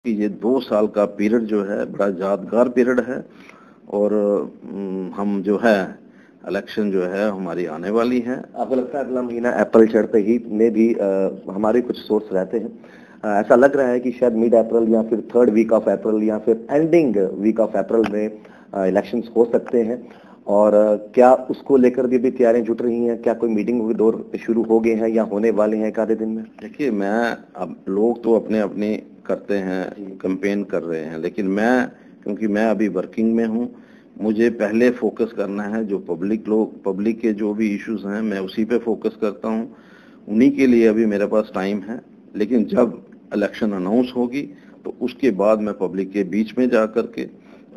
कि ये 2 साल का पीरियड जो है बड़ा यादगार पीरियड है और हम जो है इलेक्शन जो है हमारी आने वाली है। आपको लगता है अगला महीना अप्रैल चढ़ते ही में भी हमारे कुछ सोर्स रहते हैं, ऐसा लग रहा है कि शायद मिड अप्रैल या फिर थर्ड वीक ऑफ अप्रैल या फिर एंडिंग वीक ऑफ अप्रैल में इलेक्शंस हो सकते हैं। और क्या उसको लेकर भी तैयारियां जुट रही हैं? क्या कोई मीटिंग दौर शुरू हो गए हैं या होने वाले हैं एक आधे दिन में? देखिए, अब लोग तो अपने अपने करते हैं, कैंपेन कर रहे हैं, लेकिन क्योंकि मैं अभी वर्किंग में हूँ, मुझे पहले फोकस करना है जो पब्लिक के जो भी इश्यूज हैं मैं उसी पे फोकस करता हूँ, उन्हीं के लिए अभी मेरे पास टाइम है। लेकिन जब इलेक्शन अनाउंस होगी तो उसके बाद मैं पब्लिक के बीच में जा करके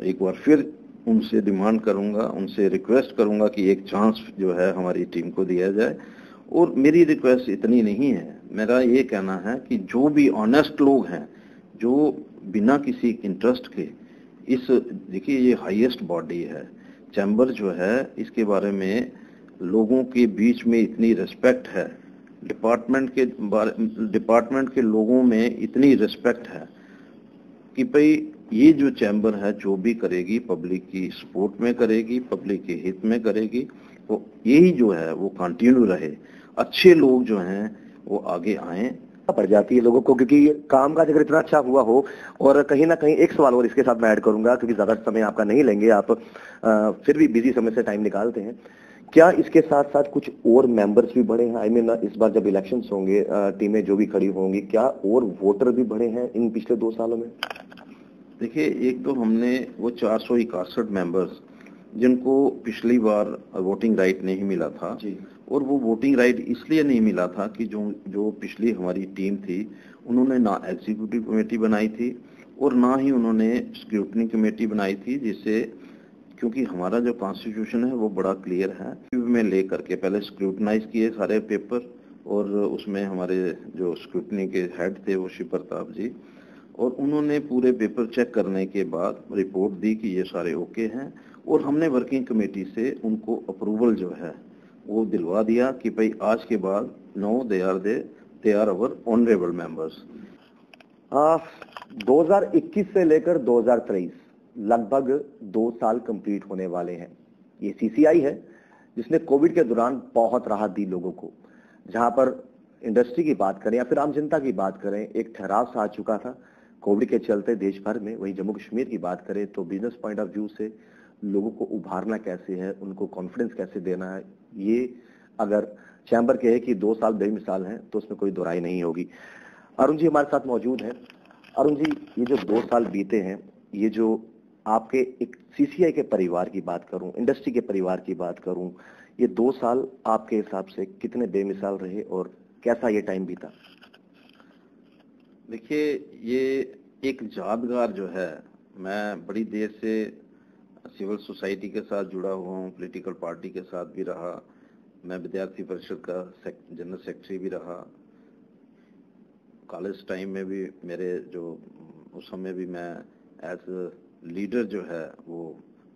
एक बार फिर उनसे डिमांड करूंगा, उनसे रिक्वेस्ट करूंगा कि एक चांस जो है हमारी टीम को दिया जाए। और मेरी रिक्वेस्ट इतनी नहीं है, मेरा ये कहना है कि जो भी ऑनेस्ट लोग हैं, जो बिना किसी इंटरेस्ट के देखिए ये हाईएस्ट बॉडी है चैम्बर जो है, इसके बारे में लोगों के बीच में इतनी रिस्पेक्ट है, डिपार्टमेंट के लोगों में इतनी रिस्पेक्ट है कि भाई ये जो चैम्बर है जो भी करेगी पब्लिक की सपोर्ट में करेगी, पब्लिक के हित में करेगी, तो यही जो है वो कंटिन्यू रहे। अच्छे लोग जो हैं वो आगे आए। पड़ जाती है लोगों को, क्योंकि काम काज अगर इतना अच्छा हुआ हो। और कहीं ना कहीं एक सवाल और इसके साथ मैं ऐड करूंगा, क्योंकि ज्यादा समय आपका नहीं लेंगे, आप फिर भी बिजी समय से टाइम निकालते हैं। क्या इसके साथ साथ कुछ और मेंबर्स भी बढ़े हैं? आई मीन इस बार जब इलेक्शंस होंगे, टीमें जो भी खड़ी होंगी, क्या और वोटर भी बढ़े हैं इन पिछले 2 सालों में? देखिए, एक तो हमने वो 461 मेंबर्स जिनको पिछली बार वोटिंग राइट नहीं मिला था जी। और वो वोटिंग राइट इसलिए नहीं मिला था कि जो पिछली हमारी टीम थी उन्होंने ना एग्जीक्यूटिव कमेटी बनाई थी और ना ही उन्होंने स्क्रूटनी कमेटी बनाई थी, जिससे क्योंकि हमारा जो कॉन्स्टिट्यूशन है वो बड़ा क्लियर है में लेकर के पहले स्क्रूटनाइज किए सारे पेपर, और उसमें हमारे जो स्क्रूटनी के हेड थे वो शिव प्रताप जी, और उन्होंने पूरे पेपर चेक करने के बाद रिपोर्ट दी कि ये सारे ओके हैं, और हमने वर्किंग कमेटी से उनको अप्रूवल जो है वो दिलवा दिया कि भाई आज के बाद no they are our honourable members. 2021 से लेकर 2023 लगभग 2 साल कंप्लीट होने वाले हैं। ये सीसीआई है जिसने कोविड के दौरान बहुत राहत दी लोगों को। जहां पर इंडस्ट्री की बात करें या फिर आम जनता की बात करें, एक ठहराव सा आ चुका था कोविड के चलते देश भर में। वहीं जम्मू कश्मीर की बात करें तो बिजनेस पॉइंट ऑफ व्यू से लोगों को उभारना कैसे है, उनको कॉन्फिडेंस कैसे देना है, ये अगर चैम्बर कहे कि 2 साल बेमिसाल हैं तो उसमें कोई दोहराई नहीं होगी। अरुण जी हमारे साथ मौजूद हैं। अरुण जी, ये जो 2 साल बीते हैं, ये जो आपके एक सीसीआई के परिवार की बात करूं, इंडस्ट्री के परिवार की बात करूं, ये 2 साल आपके हिसाब से कितने बेमिसाल रहे और कैसा ये टाइम बीता? देखिए, ये एक यादगार जो है, मैं बड़ी देर से सिविल सोसाइटी के साथ जुड़ा हुआ हूँ, पॉलिटिकल पार्टी के साथ भी रहा, मैं विद्यार्थी परिषद का जनरल सेक्रेटरी भी रहा, कॉलेज टाइम में भी मेरे जो उस समय भी मैं एज लीडर जो है वो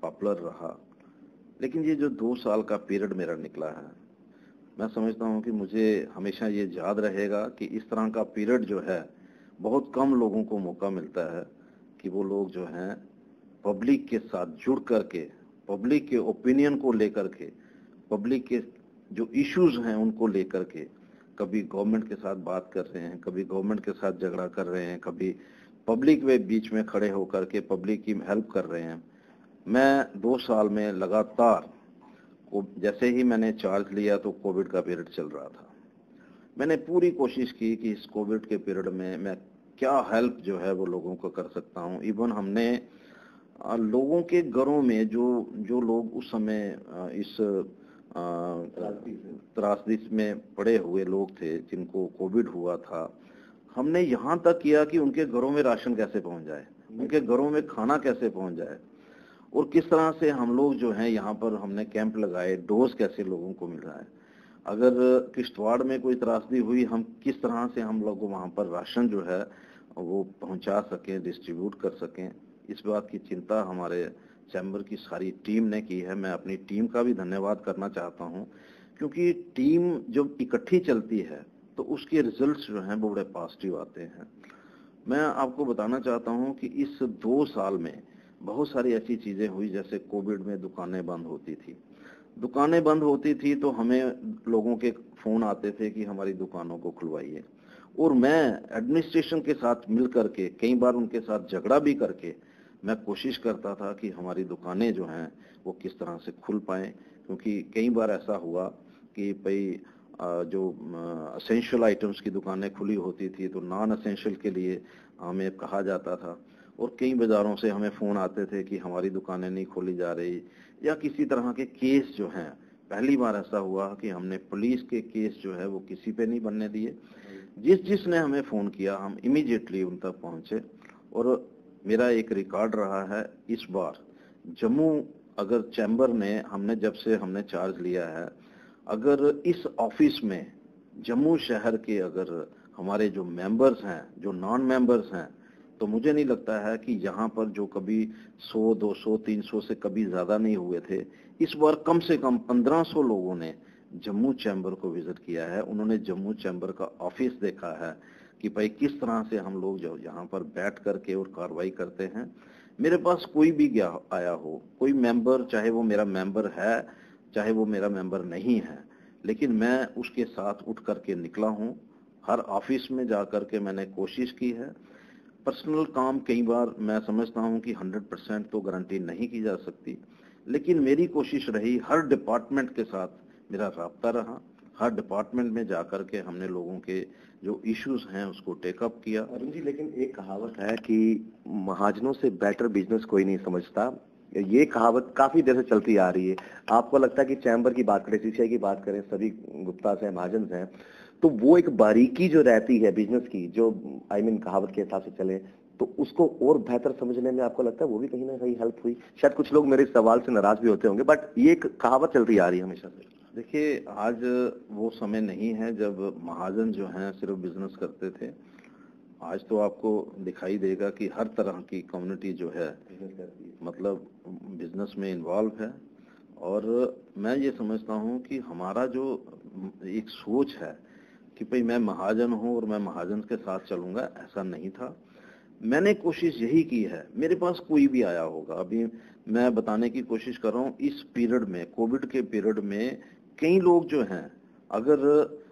पॉपुलर रहा। लेकिन ये जो 2 साल का पीरियड मेरा निकला है, मैं समझता हूँ कि मुझे हमेशा ये याद रहेगा कि इस तरह का पीरियड जो है बहुत कम लोगों को मौका मिलता है कि वो लोग जो हैं पब्लिक के साथ जुड़ करके, पब्लिक के ओपिनियन को लेकर के, पब्लिक के जो इश्यूज हैं उनको लेकर के कभी गवर्नमेंट के साथ बात कर रहे हैं, कभी गवर्नमेंट के साथ झगड़ा कर रहे हैं, कभी पब्लिक में बीच में खड़े होकर के पब्लिक की हेल्प कर रहे हैं। मैं 2 साल में लगातार, जैसे ही मैंने चार्ज लिया तो कोविड का पीरियड चल रहा था, मैंने पूरी कोशिश की कि इस कोविड के पीरियड में मैं क्या हेल्प जो है वो लोगों को कर सकता हूँ। इवन हमने लोगों के घरों में जो लोग उस समय इस त्रासदी में पड़े हुए लोग थे जिनको कोविड हुआ था, हमने यहाँ तक किया कि उनके घरों में राशन कैसे पहुंच जाए, उनके घरों में खाना कैसे पहुंच जाए, और किस तरह से हम लोग जो हैं यहाँ पर हमने कैंप लगाए, डोज कैसे लोगों को मिल रहा है। अगर किश्तवाड़ में कोई त्रासदी हुई, हम किस तरह से हम लोग वहाँ पर राशन जो है वो पहुँचा सकें, डिस्ट्रीब्यूट कर सकें, इस बात की चिंता हमारे चैम्बर की सारी टीम ने की है। मैं अपनी टीम का भी धन्यवाद करना चाहता हूँ, क्योंकि टीम जब इकट्ठी चलती है तो उसके रिजल्ट्स जो हैं वो बड़े पॉजिटिव आते हैं। मैं आपको बताना चाहता हूं कि इस 2 साल में बहुत सारी ऐसी चीजें हुई, जैसे कोविड में दुकानें बंद होती थी। दुकानें बंद होती थी तो हमें लोगों के फोन आते थे कि हमारी दुकानों को खुलवाइए, और मैं एडमिनिस्ट्रेशन के साथ मिल करके, कई बार उनके साथ झगड़ा भी करके, मैं कोशिश करता था कि हमारी दुकानें जो हैं वो किस तरह से खुल पाएं। क्योंकि कई बार ऐसा हुआ कि भाई जो असेंशियल आइटम्स की दुकानें खुली होती थी तो नॉन असेंशियल के लिए हमें कहा जाता था, और कई बाजारों से हमें फोन आते थे कि हमारी दुकानें नहीं खोली जा रही, या किसी तरह के केस जो हैं। पहली बार ऐसा हुआ कि हमने पुलिस के केस जो है वो किसी पे नहीं बनने दिए। जिसने हमें फोन किया हम इमीडिएटली उन तक पहुंचे। और मेरा एक रिकॉर्ड रहा है इस बार जम्मू, अगर चैम्बर ने, हमने जब से हमने चार्ज लिया है, अगर इस ऑफिस में जम्मू शहर के अगर हमारे जो मेंबर्स हैं, जो नॉन मेंबर्स हैं, तो मुझे नहीं लगता है कि यहाँ पर जो कभी 100, 200, 300 से कभी ज्यादा नहीं हुए थे, इस बार कम से कम 1500 लोगों ने जम्मू चैम्बर को विजिट किया है। उन्होंने जम्मू चैम्बर का ऑफिस देखा है कि भाई किस तरह से हम लोग जो यहाँ पर बैठ करके और कार्रवाई करते हैं। मेरे पास कोई भी गया आया हो, कोई मेंबर, चाहे वो मेरा मेंबर है चाहे वो मेरा मेंबर नहीं है, लेकिन मैं उसके साथ उठ करके निकला हूँ। हर ऑफिस में जा करके मैंने कोशिश की है। पर्सनल काम कई बार मैं समझता हूँ कि 100% तो गारंटी नहीं की जा सकती, लेकिन मेरी कोशिश रही, हर डिपार्टमेंट के साथ मेरा राब्ता रहा। हर डिपार्टमेंट में जाकर के हमने लोगों के जो इश्यूज हैं उसको टेकअप किया। अरुण जी, लेकिन एक कहावत है कि महाजनों से बेटर बिजनेस कोई नहीं समझता। ये कहावत काफी देर से चलती आ रही है। आपको लगता है कि चैम्बर की बात करें, सीसीआई की बात करें, सभी गुप्ता से महाजन हैं, तो वो एक बारीकी जो रहती है बिजनेस की, जो कहावत के हिसाब से चले, तो उसको और बेहतर समझने में आपको लगता है वो भी कहीं ना कहीं हेल्प हुई? शायद कुछ लोग मेरे सवाल से नाराज भी होते होंगे, बट ये एक कहावत चलती आ रही है हमेशा से। देखिए, आज वो समय नहीं है जब महाजन जो हैं सिर्फ बिजनेस करते थे। आज तो आपको दिखाई देगा कि हर तरह की कम्युनिटी जो है मतलब बिजनेस में इन्वॉल्व है। और मैं ये समझता हूँ कि हमारा जो एक सोच है कि भाई मैं महाजन हूँ और मैं महाजन के साथ चलूंगा, ऐसा नहीं था। मैंने कोशिश यही की है, मेरे पास कोई भी आया होगा, अभी मैं बताने की कोशिश कर रहा हूँ, इस पीरियड में, कोविड के पीरियड में कई लोग जो हैं, अगर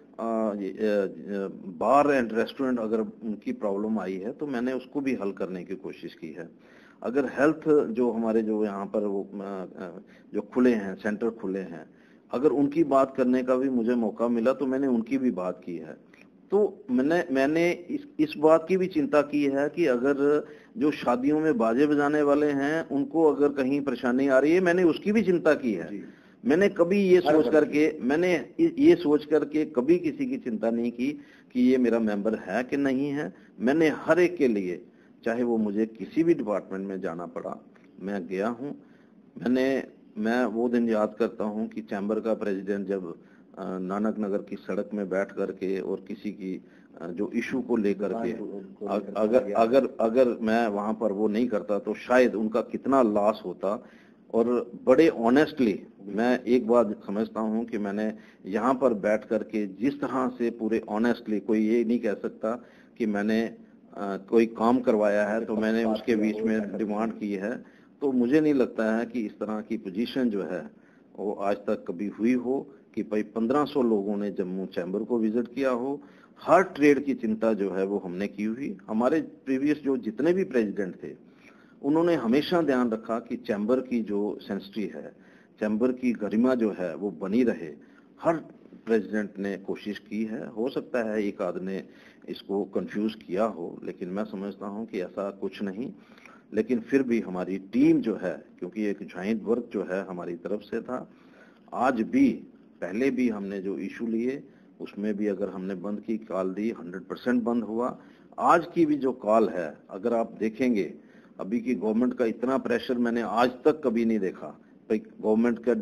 बार एंड रेस्टोरेंट अगर उनकी प्रॉब्लम आई है तो मैंने उसको भी हल करने की कोशिश की है। अगर हेल्थ जो हमारे जो यहाँ पर वो जो खुले हैं, सेंटर खुले हैं, अगर उनकी बात करने का भी मुझे मौका मिला तो मैंने उनकी भी बात की है। तो मैंने इस बात की भी चिंता की है कि अगर जो शादियों में बाजे बजाने वाले हैं उनको अगर कहीं परेशानी आ रही है, मैंने उसकी भी चिंता की है। मैंने कभी ये सोच करके कभी किसी की चिंता नहीं की कि ये मेरा मेंबर है कि नहीं है। मैंने हर एक के लिए, चाहे वो मुझे किसी भी डिपार्टमेंट में जाना पड़ा, मैं गया हूँ। मैं वो दिन याद करता हूँ कि चैम्बर का प्रेसिडेंट जब नानक नगर की सड़क में बैठ करके और किसी की जो इशू को लेकर के, अगर मैं वहां पर वो नहीं करता तो शायद उनका कितना लॉस होता। और बड़े ऑनेस्टली मैं एक बात समझता हूँ कि मैंने यहाँ पर बैठ करके जिस तरह से पूरे ऑनेस्टली, कोई ये नहीं कह सकता कि मैंने कोई काम करवाया है तो मैंने उसके बीच में डिमांड की है। तो मुझे नहीं लगता है कि इस तरह की पोजीशन जो है वो आज तक कभी हुई हो कि भाई 1500 लोगों ने जम्मू चैम्बर को विजिट किया हो। हर ट्रेड की चिंता जो है वो हमने की हुई। हमारे प्रीवियस जो जितने भी प्रेसिडेंट थे उन्होंने हमेशा ध्यान रखा कि चैम्बर की जो सेंसिटी है, चैम्बर की गरिमा जो है वो बनी रहे। हर प्रेसिडेंट ने कोशिश की है। हो सकता है एक आध ने इसको कंफ्यूज किया हो, लेकिन मैं समझता हूं कि ऐसा कुछ नहीं। लेकिन फिर भी हमारी टीम जो है, क्योंकि एक ज्वाइंट वर्क जो है हमारी तरफ से था, आज भी, पहले भी हमने जो इशू लिए उसमें भी अगर हमने बंद की कॉल दी, 100% बंद हुआ। आज की भी जो कॉल है, अगर आप देखेंगे अभी की गवर्नमेंट का इतना प्रेशर मैंने आज तक कभी नहीं देखा। भाई गवर्नमेंट का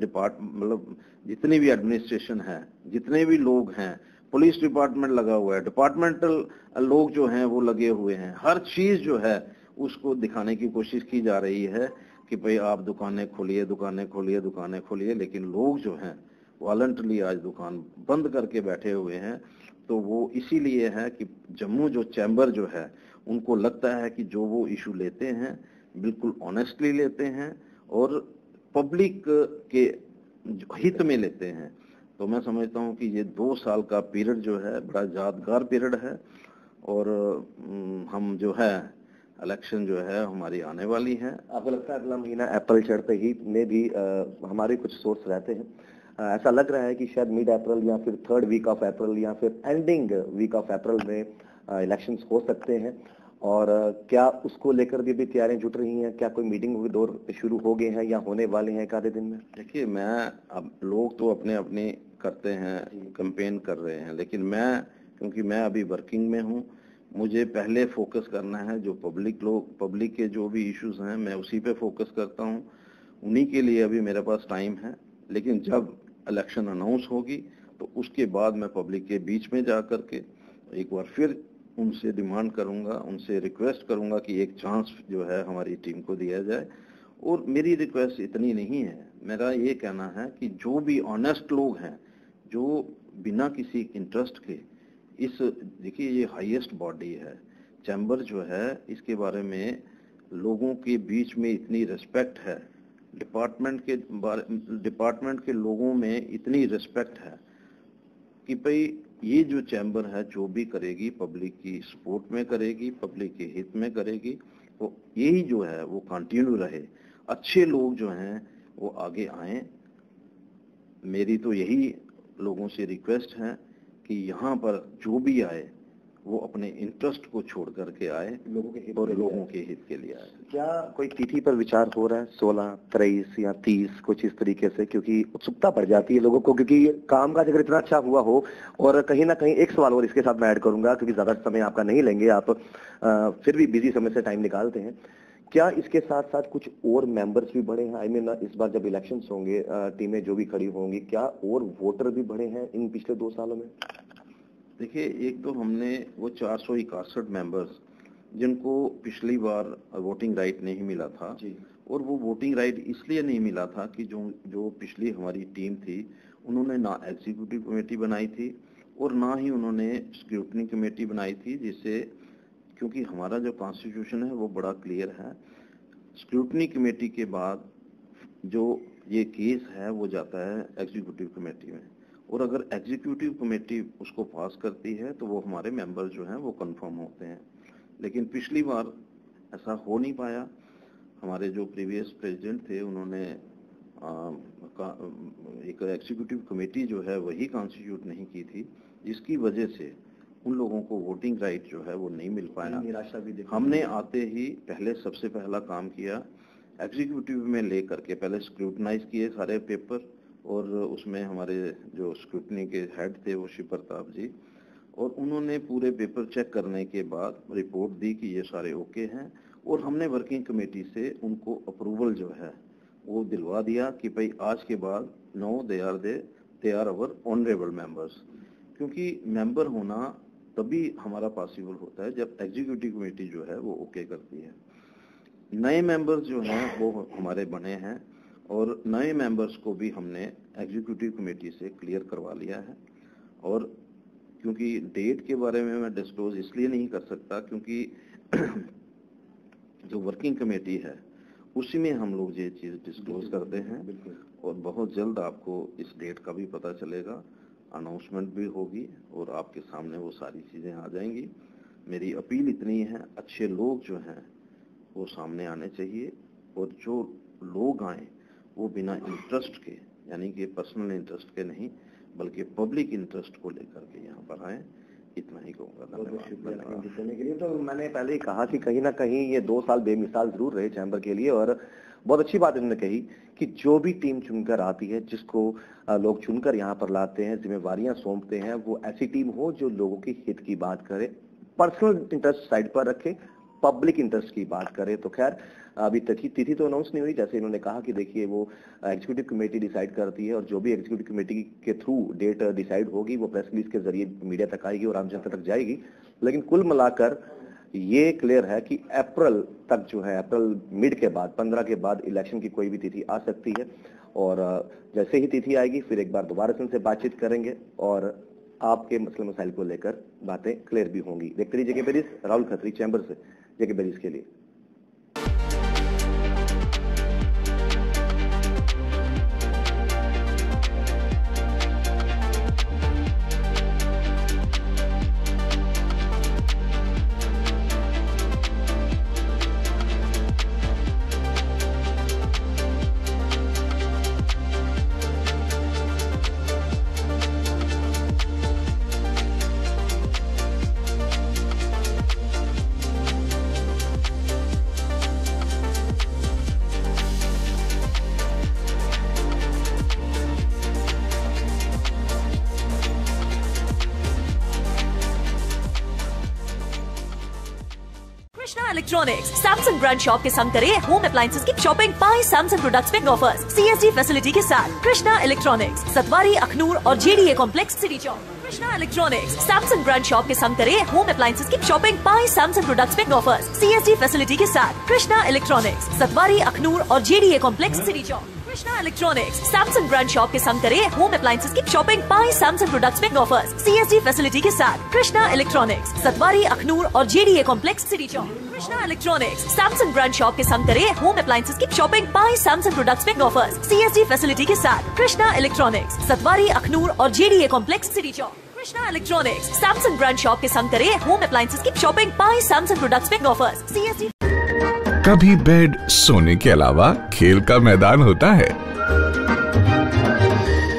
मतलब जितनी भी एडमिनिस्ट्रेशन है, जितने भी लोग हैं, पुलिस डिपार्टमेंट लगा हुआ है, डिपार्टमेंटल लोग जो हैं वो लगे हुए हैं, हर चीज जो है उसको दिखाने की कोशिश की जा रही है कि भाई आप दुकानें खोलिए, दुकानें खोलिए, दुकानें खोलिए। लेकिन लोग जो हैं वॉलंटरली आज दुकान बंद करके बैठे हुए हैं। तो वो इसीलिए है कि जम्मू जो चैम्बर जो है उनको लगता है कि जो वो इशू लेते हैं बिल्कुल ऑनेस्टली लेते हैं और पब्लिक के हित में लेते हैं। तो मैं समझता हूँ कि ये 2 साल का पीरियड जो है बड़ा यादगार पीरियड है और हम जो है इलेक्शन जो है हमारी आने वाली है। आपको लगता है अगला महीना अप्रैल चढ़ते ही में भी हमारे कुछ सोर्स रहते हैं, ऐसा लग रहा है कि शायद मिड अप्रैल या फिर 3rd वीक ऑफ अप्रैल या फिर एंडिंग वीक ऑफ अप्रैल में इलेक्शंस हो सकते हैं, और क्या उसको लेकर भी तैयारियां जुट रही हैं? क्या कोई मीटिंग दौर शुरू हो गए हैं या होने वाले हैं एक आधे दिन में? देखिए, मैं अब लोग तो अपने अपने करते हैं, कैंपेन कर रहे हैं, लेकिन मैं क्योंकि मैं अभी वर्किंग में हूँ, मुझे पहले फोकस करना है जो पब्लिक के जो भी इश्यूज हैं मैं उसी पे फोकस करता हूँ, उन्हीं के लिए अभी मेरे पास टाइम है। लेकिन जब इलेक्शन अनाउंस होगी तो उसके बाद मैं पब्लिक के बीच में जा करके एक बार फिर उनसे डिमांड करूंगा, उनसे रिक्वेस्ट करूंगा कि एक चांस जो है हमारी टीम को दिया जाए। और मेरी रिक्वेस्ट इतनी नहीं है, मेरा ये कहना है कि जो भी ऑनेस्ट लोग हैं, जो बिना किसी इंटरेस्ट के देखिए ये हाईएस्ट बॉडी है, चैम्बर जो है इसके बारे में लोगों के बीच में इतनी रिस्पेक्ट है, डिपार्टमेंट के लोगों में इतनी रिस्पेक्ट है कि भाई ये जो चैम्बर है जो भी करेगी पब्लिक की सपोर्ट में करेगी, पब्लिक के हित में करेगी, तो यही जो है वो कंटिन्यू रहे, अच्छे लोग जो हैं वो आगे आएं। मेरी तो यही लोगों से रिक्वेस्ट है कि यहाँ पर जो भी आए वो अपने इंटरेस्ट को छोड़ करके आए, लोगों के हित के लिए आए। क्या कोई तिथि पर विचार हो रहा है 16, 23 या 30 कुछ इस तरीके से? क्योंकि उत्सुकता बढ़ जाती है लोगों को, क्योंकि कामकाज अगर इतना अच्छा हुआ हो, और कहीं ना कहीं एक सवाल और इसके साथ मैं ऐड करूंगा क्योंकि ज्यादा समय आपका नहीं लेंगे, आप फिर भी बिजी समय से टाइम निकालते हैं। क्या इसके साथ साथ कुछ और मेंबर्स भी बढ़े हैं? आई मीन इस बार जब इलेक्शंस होंगे, टीमें जो भी खड़ी होंगी, क्या और वोटर भी बढ़े हैं इन पिछले 2 सालों में? देखिए, एक तो हमने वो 461 मेंबर्स जिनको पिछली बार वोटिंग राइट नहीं मिला था जी, और वो वोटिंग राइट इसलिए नहीं मिला था कि जो पिछली हमारी टीम थी उन्होंने ना एग्जीक्यूटिव कमेटी बनाई थी और ना ही उन्होंने स्क्रूटनी कमेटी बनाई थी, जिससे क्योंकि हमारा जो कॉन्स्टिट्यूशन है वो बड़ा क्लियर है, स्क्रूटनी कमेटी के बाद जो ये केस है वो जाता है एग्जीक्यूटिव कमेटी में, और अगर एग्जीक्यूटिव कमेटी उसको पास करती है तो वो हमारे मेंबर जो हैं वो कंफर्म होते हैं। लेकिन पिछली बार ऐसा हो नहीं पाया। हमारे जो प्रीवियस प्रेसिडेंट थे उन्होंने एक एग्जीक्यूटिव कमेटी जो है वही कॉन्स्टिट्यूट नहीं की थी, जिसकी वजह से उन लोगों को वोटिंग राइट जो है वो नहीं मिल पाया। निराशा भी हमने आते ही सबसे पहला काम किया, एग्जीक्यूटिव में ले करके पहले स्क्रूटनाइज किए सारे पेपर, और उसमें हमारे जो स्क्रूटनी के हेड थे वो शिव प्रताप जी, और उन्होंने पूरे पेपर चेक करने के बाद रिपोर्ट दी कि ये सारे ओके हैं, और हमने वर्किंग कमेटी से उनको अप्रूवल जो है वो दिलवा दिया कि भाई आज के बाद no they are our honourable members, क्योंकि मेंबर होना तभी हमारा पॉसिबल होता है जब एग्जीक्यूटिव कमेटी जो है वो ओके करती है। नए मेंबर्स जो हैं वो हमारे बने हैं, और नए मेंबर्स को भी हमने एग्जीक्यूटिव कमेटी से क्लियर करवा लिया है। और क्योंकि डेट के बारे में मैं डिस्क्लोज इसलिए नहीं कर सकता क्योंकि जो वर्किंग कमेटी है उसी में हम लोग ये चीज़ डिस्क्लोज करते हैं, और बहुत जल्द आपको इस डेट का भी पता चलेगा, अनाउंसमेंट भी होगी और आपके सामने वो सारी चीज़ें आ जाएंगी। मेरी अपील इतनी है, अच्छे लोग जो हैं वो सामने आने चाहिए, और जो लोग आए वो बिना इंटरेस्ट के, यानी कि पर्सनल इंटरेस्ट के नहीं बल्कि पब्लिक इंटरेस्ट को लेकर के यहाँ पर आए। इतना ही कहूँगा। देने के लिए तो मैंने पहले ही कहा कि कहीं ना कहीं ये 2 साल बेमिसाल जरूर रहे चैम्बर के लिए, और बहुत अच्छी बात इन्होंने कही कि जो भी टीम चुनकर आती है, जिसको लोग चुनकर यहाँ पर लाते हैं, जिम्मेवारियां सौंपते हैं, वो ऐसी टीम हो जो लोगों के हित की बात करे, पर्सनल इंटरेस्ट साइड पर रखे, पब्लिक इंटरेस्ट की बात करे। तो खैर अभी तिथि तो अनाउंस नहीं हुई, जैसे इन्होंने कहा कि देखिए वो एग्जीक्यूटिव कमेटी डिसाइड करती है, और जो भी एग्जीक्यूटिव कमेटी के थ्रू डेट डिसाइड होगी वो प्रेस रिलीज के जरिए मीडिया तक आएगी और आम जनता तक जाएगी। लेकिन कुल मिलाकर ये क्लियर है कि अप्रैल तक जो है, अप्रैल मिड के बाद 15 के बाद इलेक्शन की कोई भी तिथि आ सकती है, और जैसे ही तिथि आएगी फिर एक बार दोबारा से उनसे बातचीत करेंगे और आपके मसले मसाइल को लेकर बातें क्लियर भी होंगी। देखते रहिए JK Berries, Rahul Khatri chamber से जेके बेरीज के लिए। Krishna electronics Samsung brand shop के संग करें होम अप्लायंसेस की शॉपिंग, पाए सैमसंग प्रोडक्ट्स पे ऑफर्स CSD फैसिलिटी के साथ। कृष्णा इलेक्ट्रॉनिक्स, सतवारी, अखनूर और JDA complex, city Chowk. Krishna electronics Samsung brand shop के संग करें होम अप्लायंसेस की शॉपिंग, पाए सैमसंग प्रोडक्ट्स पे ऑफर्स CSD फैसिलिटी के साथ। कृष्णा इलेक्ट्रॉनिक्स, सतवारी, अखनूर और JDA complex, city Chowk. Krishna electronics Samsung brand shop के संग करें होम अप्लायंसेस की शॉपिंग, पाए सैमसंग प्रोडक्ट्स पे ऑफर्स CSD फैसिलिटी के साथ। कृष्णा इलेक्ट्रॉनिक्स, सतवारी, अखनूर और JDA complex, city Chowk. Krishna electronics Samsung brand shop के संग करें होम अप्लायंसेस की शॉपिंग, पाए सैमसंग प्रोडक्ट्स पे ऑफर्स CSD फैसिलिटी के साथ। कृष्णा इलेक्ट्रॉनिक्स, सतवारी, अखनूर और JDA complex, city Chowk. Krishna electronics Samsung brand shop के संग करें होम अप्लायंसेस की शॉपिंग, पाए सैमसंग प्रोडक्ट्स पे ऑफर्स CSD। कभी बेड सोने के अलावा खेल का मैदान होता है,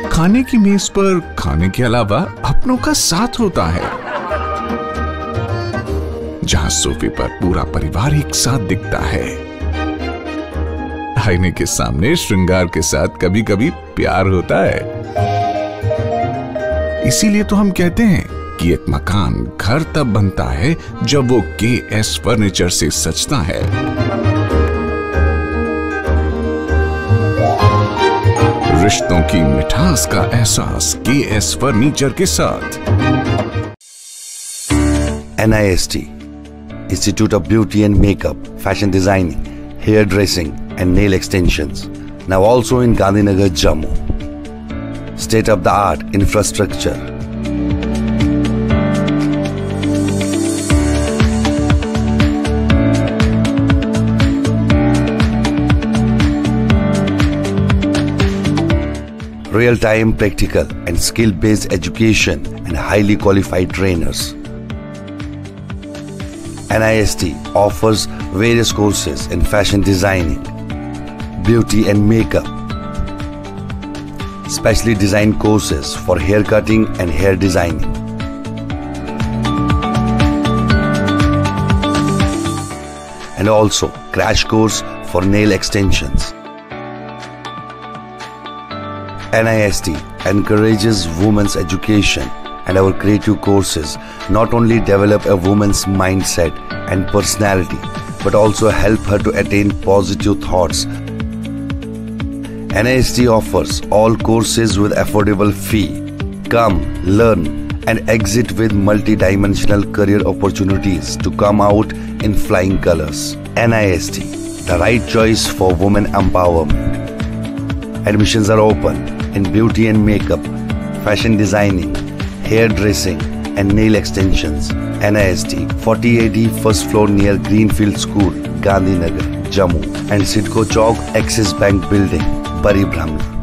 खाने की मेज पर खाने के अलावा अपनों का साथ होता है, जहां सोफे पर पूरा परिवार एक साथ दिखता है। आईने के सामने श्रृंगार के साथ कभी कभी प्यार होता है। इसीलिए तो हम कहते हैं कि एक मकान घर तब बनता है जब वो KS फर्नीचर से सजता है। रिश्तों की मिठास का एहसास KS फर्नीचर के साथ। NIST, Institute of Beauty and Makeup, Fashion Designing, Hair Dressing and Nail Extensions, now also in Gandhinagar, Jammu. State-of-the-art infrastructure. Real-time practical and skill-based education and highly qualified trainers. NIST offers various courses in fashion designing, beauty and makeup, specially designed courses for hair cutting and hair designing. And also crash course for nail extensions. NIST encourages women's education, and our creative courses not only develop a woman's mindset and personality, but also help her to attain positive thoughts. NIST offers all courses with affordable fee. Come, learn, and exit with multi-dimensional career opportunities to come out in flying colors. NIST, the right choice for women empowerment. Admissions are open in beauty and makeup, fashion designing, hair dressing and nail extensions. NIST 40AD first floor near Greenfield School, Gandhinagar, Jammu, and Sidco Chowk Axis Bank Building, Bari Brahmana.